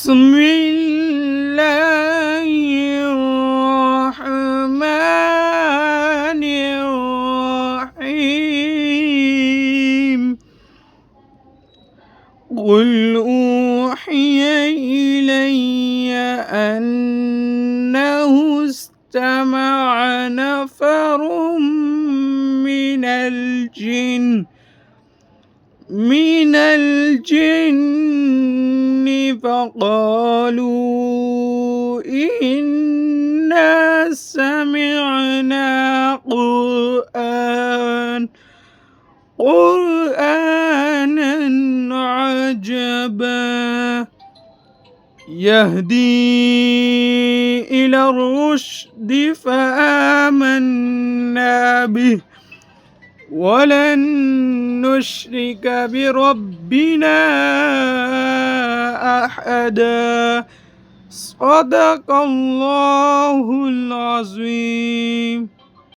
بسم الله الرحمن الرحيم قل أوحي إلي أنه استمع نفر من الجن فقالوا إنا سمعنا قرآنا عجبا يهدي إلى الرشد فآمنا به ولن نشرك بربنا أحدا صدق الله العظيم.